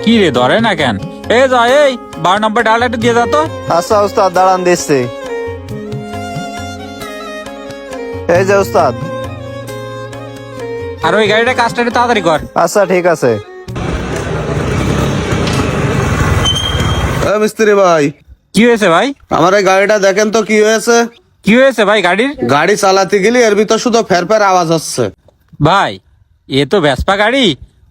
কি রে ধরে না কেন? যা, এই 12 নম্বর ডালটা একটু দিয়ে যা তো। আচ্ছা উস্তাদ, দাঁড়ান দিচ্ছি। এই যে উস্তাদ। আর ওই গাড়িটা কাজটা একটু তাড়াতাড়ি কর। আচ্ছা ঠিক আছে। মিস্ত্রি ভাই, কি হয়েছে ভাই? আমার এই গাড়িটা দেখেন তো কি হয়েছে। কি হয়েছে ভাই গাড়ির? গাড়ি চালাতে গেলে এর ভিতর শুধু ফের ফের আওয়াজ হচ্ছে। ভাই এ তো ভেসপা গাড়ি,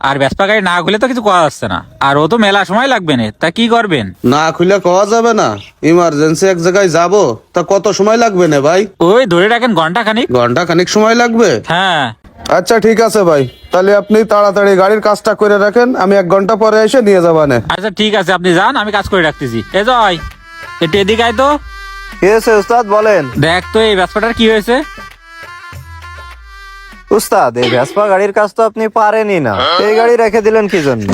আর ভেসপা গাড়ি না খুলে তো কিছু করা যাচ্ছে না, আর ও তো মেলা সময় লাগবে না, তা কি করবেন? না খুলে কওয়া যাবে না, ইমার্জেন্সি এক জায়গায় যাব, তা কত সময় লাগবে না ভাই? ওই ধরে রাখেন ঘন্টা খানিক। ঘন্টা খানিক সময় লাগবে? হ্যাঁ। আচ্ছা ঠিক আছে ভাই, তাহলে আপনি তাড়াতাড়ি গাড়ির কাজটা করে রাখেন, আমি 1 ঘন্টা পরে এসে নিয়ে যাবানে। আচ্ছা ঠিক আছে, আপনি যান, আমি কাজ করে রাখতেছি। জয়, একটু এদিকে আয় তো। কি হয়েছে উস্তাদ, বলেন। দেখ তো এই ভেসপাটার কি হয়েছে। উস্তাদ, এই ভেসপা গাড়ির কাজ তো আপনি পারেনই না, এই গাড়ি রেখে দিলেন কি জন্য?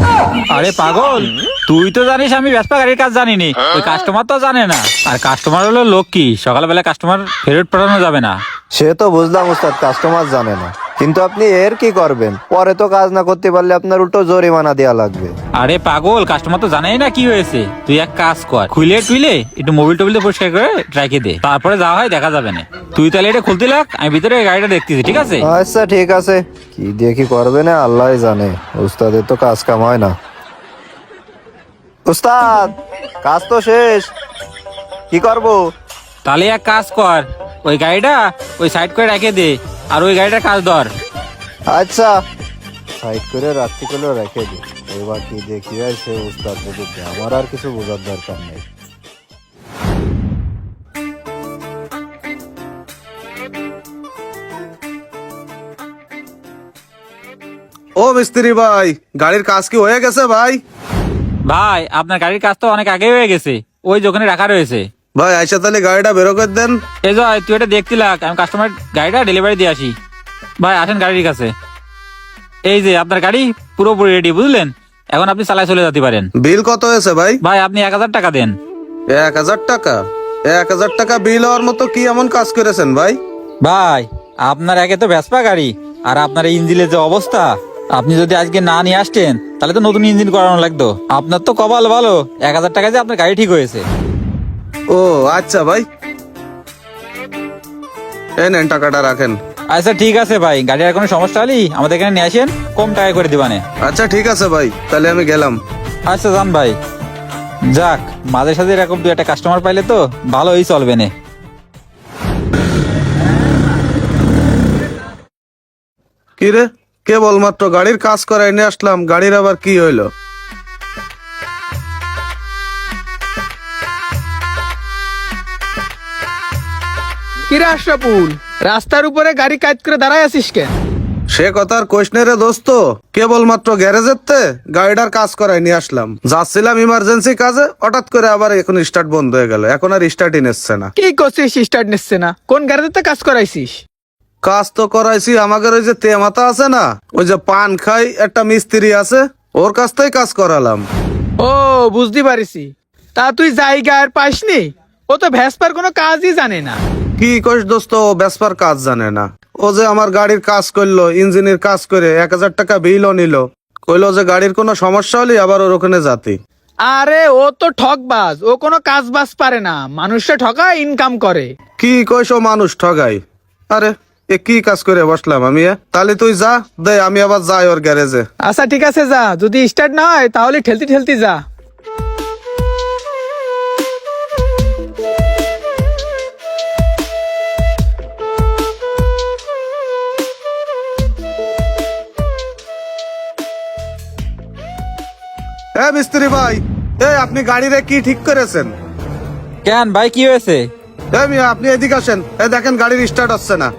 আরে পাগল, তুই তো জানিস আমি ভেসপা গাড়ির কাজ জানিনি, ওই কাস্টমার তো জানে না। আর কাস্টমার হলো লক্ষ্মী, সকালবেলা কাস্টমার ফেরত পাঠানো যাবে না। সে তো বুঝলাম উস্তাদ, কাস্টমার জানে না, কিন্তু আপনি এর কি করবেন? পরে তো কাজ না করতে পারলে আপনার উল্টো জরিমানা দেওয়া লাগবে। আরে পাগল, কাস্টমার তো জানেই না কি হয়েছে। তুই এক কাজ কর, খুলে টুইলে একটু মোবিল টোবিল পরিষ্কার করে রেখে দে, তারপরে যা হয় দেখা যাবে না। তুই তাহলে এটা খুলতে লাগ, আমি ভিতরে গাড়িটা দেখতেছি, ঠিক আছে? আচ্ছা ঠিক আছে, কি দিয়ে কি করবে না আল্লাহ জানে, উস্তাদের তো কাজ কাম হয় না। উস্তাদ, কাজ তো শেষ, কি করব? তাহলে এক কাজ কর, ওই গাড়িটা ওই সাইড করে রেখে দে, আর ওই গাড়িটার কাজ ধর। আচ্ছা, সাইড করে রাত্রি করে রেখে দিই। এবার কি দেখি হয় সে উস্তাদ বুঝুকে, আমার আর কিছু বোঝার দরকার নেই। ও মিস্ত্রি ভাই, গাড়ির কাজ কি হয়ে গেছে ভাই? ভাই আপনার গাড়ির কাজ তো অনেক আগে হয়ে গেছে, ওই যে ওখানে রাখা রয়েছে। ভাই আইসা তাহলে গাড়িটা বেরো করে দেন। জয়, তুই এটা দেখতে লাগ, আমি কাস্টমার গাড়িটা ডেলিভারি দিয়ে আসি। ভাই আসেন গাড়ির কাছে। এই যে আপনার গাড়ি পুরোপুরি রেডি, বুঝলেন? এখন আপনি চালায় চলে যেতে পারেন। বিল কত হয়েছে ভাই? ভাই আপনি 1000 টাকা দেন। 1000 টাকা? 1000 টাকা বিল হওয়ার মতো কি এমন কাজ করেছেন ভাই? ভাই আপনার একে তো ভেসপা গাড়ি, আর আপনার এই ইঞ্জিনের যে অবস্থা, আপনি যদি আজকে না নিয়ে আসতেন তাহলে তো নতুন ইঞ্জিন করানো লাগতো। আপনার তো কপাল ভালো, 1000 টাকায় যে আপনার গাড়ি ঠিক হয়েছে। ও আচ্ছা ভাই, এই নেন টাকাটা রাখেন। আচ্ছা ঠিক আছে ভাই, গাড়ির কোনো সমস্যা হলে আমাদের এখানে নিয়ে আসেন, কম টাকা করে দিবানে। আচ্ছা ঠিক আছে ভাই, তাহলে আমি গেলাম। আচ্ছা যান ভাই। যাক, মাঝে সাঝে এরকম 2-1টা কাস্টমার পাইলে তো ভালোই চলবে না। কি রে, কেবলমাত্র গাড়ির কাজ করাই নিয়ে আসলাম, গাড়ির আবার কি হইলো? কিরে আশরাফুল, রাস্তার উপরে গাড়ি কাজ করে দাঁড়ায় আছিস কেন? সে কথার কোশ্চেন রে দোস্ত, কেবলমাত্র গ্যারেজের তে গাড়িটার কাজ করাই নিয়ে আসলাম, যাচ্ছিলাম ইমার্জেন্সি কাজে, হঠাৎ করে আবার এখন স্টার্ট বন্ধ হয়ে গেল, এখন আর স্টার্টই নিচ্ছে না। কি করছিস, স্টার্ট নিচ্ছে না? কোন গাড়িতে কাজ করাইছিস? কাজ তো করাইছি আমাদের ওই যে তেমাতা আছে না, ওই যে পান খাই একটা মিস্ত্রি আছে, ওর কাছ থেকে কাজ করালাম। ও বুঝতে পারিছি। তা তুই জায়গা আর পাসনি? ও তো ভ্যাসপার কোনো কাজই জানে না। কি কইস দোস্ত, ও বেসপার কাজ জানে না? ও যে আমার গাড়ির কাজ করলো, ইঞ্জিনের কাজ করে 1000 টাকা বিলও নিল, কইলো যে গাড়ির কোনো সমস্যা হলে আবার ওর ওখানে যাতি। আরে ও তো ঠকবাজ, ও কোনো কাজ বাজ পারে না, মানুষে ঠকায় ইনকাম করে। কি কইস, ও মানুষ ঠগাই? আরে এ কি কাজ করে বসলাম আমি? তাহলে তুই যা দে, আমি আবার যাই ওর গ্যারেজে। আচ্ছা ঠিক আছে, যা, যদি স্টার্ট না হয় তাহলে ঠেলতি ঠেলতি যা। মিস্ত্রি ভাই, আপনি গাড়িরে কি ঠিক করেছেন? কেন ভাই, কি হয়েছে? মিয়া আপনি এদিকে আসেন, দেখেন গাড়ির স্টার্ট হচ্ছে না।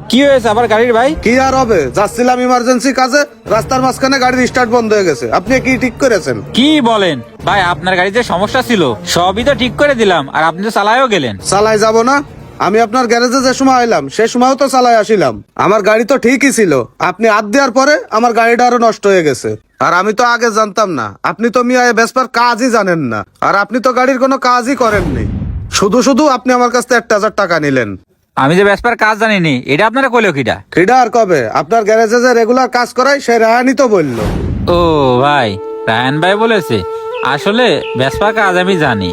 কি হয়েছে আবার গাড়ির ভাই? কি আর হবে, যাচ্ছিলাম ইমার্জেন্সি কাজে, রাস্তার মাঝখানে গাড়ির স্টার্ট বন্ধ হয়ে গেছে। আপনি কি ঠিক করেছেন? কি বলেন ভাই, আপনার গাড়িতে সমস্যা ছিল, সবই তো ঠিক করে দিলাম, আর আপনি তো চালায়ও গেলেন। চালাই যাব না? আমি আপনার গ্যারেজে যে সময় আইলাম সে সময়ও তো চালাই আসিলাম, আমার গাড়ি তো ঠিকই ছিল। আপনি হাত দেওয়ার পরে আমার গাড়িটা আরো নষ্ট হয়ে গেছে, আর আমি তো আগে জানতাম না। আপনি তো মিয়া বেসপার কাজই জানেন না, আর আপনি তো গাড়ির কোনো কাজই করেননি, শুধু শুধু আপনি আমার কাছ থেকে 1000 টাকা নিলেন। আমি যে ভেসপার কাজ জানিনি, এটা আপনারা কইলো কিটা? কিডা আর কবে? আপনার গ্যারেজে যে রেগুলার কাজ করাই সে রাহানি তো বললো। ও ভাই, রায়ন ভাই বলেছে আসলে ভেসপা কাজ আমি জানি,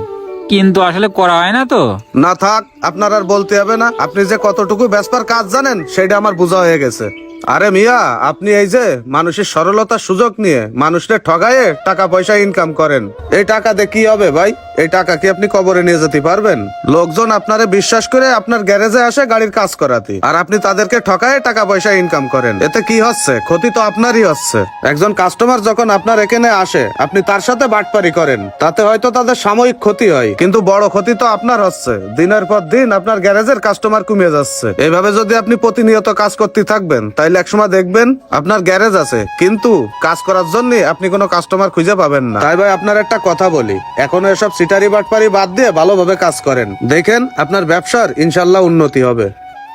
কিন্তু আসলে করা হয় না তো। না থাক, আপনার আর বলতে হবে না। আপনি যে কতটুকু ব্যস্তার কাজ জানেন সেটা আমার বোঝা হয়ে গেছে। আরে মিয়া, আপনি এই যে মানুষের সরলতার সুযোগ নিয়ে মানুষদের ঠগায়ে টাকা পয়সা ইনকাম করেন, এই টাকা দিয়ে কি হবে ভাই? এই টাকা কি আপনি কবরে নিয়ে যেতে পারবেন? লোকজন আপনারে বিশ্বাস করে আপনার গ্যারেজে আসে গাড়ির কাজ করাতে, আর আপনি তাদেরকে ঠকায়ে টাকা পয়সা ইনকাম করেন। এতে কি হচ্ছে? ক্ষতি তো আপনারই হচ্ছে। একজন কাস্টমার যখন আপনার এখানে আসে, আপনি তার সাথে বাটপারি করেন, তাতে হয়তো তাদের সাময়িক ক্ষতি হয়, কিন্তু বড় ক্ষতি তো আপনার হচ্ছে। দিনের পর দিন আপনার গ্যারেজের কাস্টমার কমে যাচ্ছে। এইভাবে যদি আপনি প্রতিনিয়ত কাজ করতে থাকবেন, তাইলে একসময় দেখবেন আপনার গ্যারেজ আছে, কিন্তু কাজ করার জন্য আপনি কোনো কাস্টমার খুঁজে পাবেন না। তাই ভাই, আপনার একটা কথা বলি, এখনো এসব সিটারি বাটপারি বাদ দিয়ে ভালোভাবে কাজ করেন, দেখেন আপনার ব্যবসার ইনশাল্লাহ উন্নতি হবে।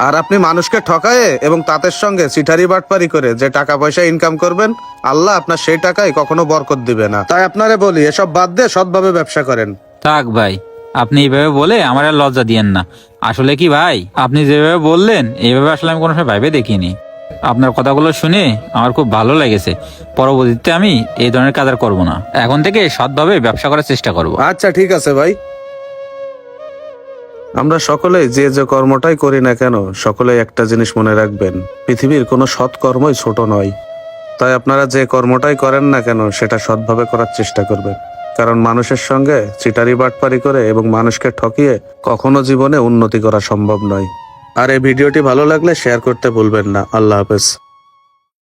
আর আপনি মানুষকে ঠকায়ে এবং তাদের সঙ্গে সিটারি বাটপারি করে যে টাকা পয়সা ইনকাম করবেন, আল্লাহ আপনার সেই টাকায় কখনো বরকত দিবে না। তাই আপনারে বলি, এসব বাদ দিয়ে সৎভাবে ব্যবসা করেন। থাক ভাই, আপনি এইভাবে বলে আমার আর লজ্জা দিয়েন না। আসলে কি ভাই, আপনি যেভাবে বললেন এইভাবে আসলে আমি কোনো সময় ভাইবে দেখিনি। আপনার কথাগুলো শুনে আমার খুব ভালো লেগেছে। পরবর্তীতে আমি এই ধরনের কাজ আর করবো না। এখন থেকে সৎভাবে ব্যবসা করার চেষ্টা করব। আচ্ছা ঠিক আছে ভাই। আমরা সকলে যে যে কর্মটাই করি না কেন, সকলেই একটা জিনিস মনে রাখবেন, পৃথিবীর কোনো সৎ কর্মই ছোট নয়। তাই আপনারা যে কর্মটাই করেন না কেন সেটা সৎভাবে করার চেষ্টা করবেন, কারণ মানুষের সঙ্গে চিটারি বাটপারি করে এবং মানুষকে ঠকিয়ে কখনো জীবনে উন্নতি করা সম্ভব নয়। আর এই ভিডিওটি ভালো লাগলে শেয়ার করতে ভুলবেন না। আল্লাহ হাফেজ।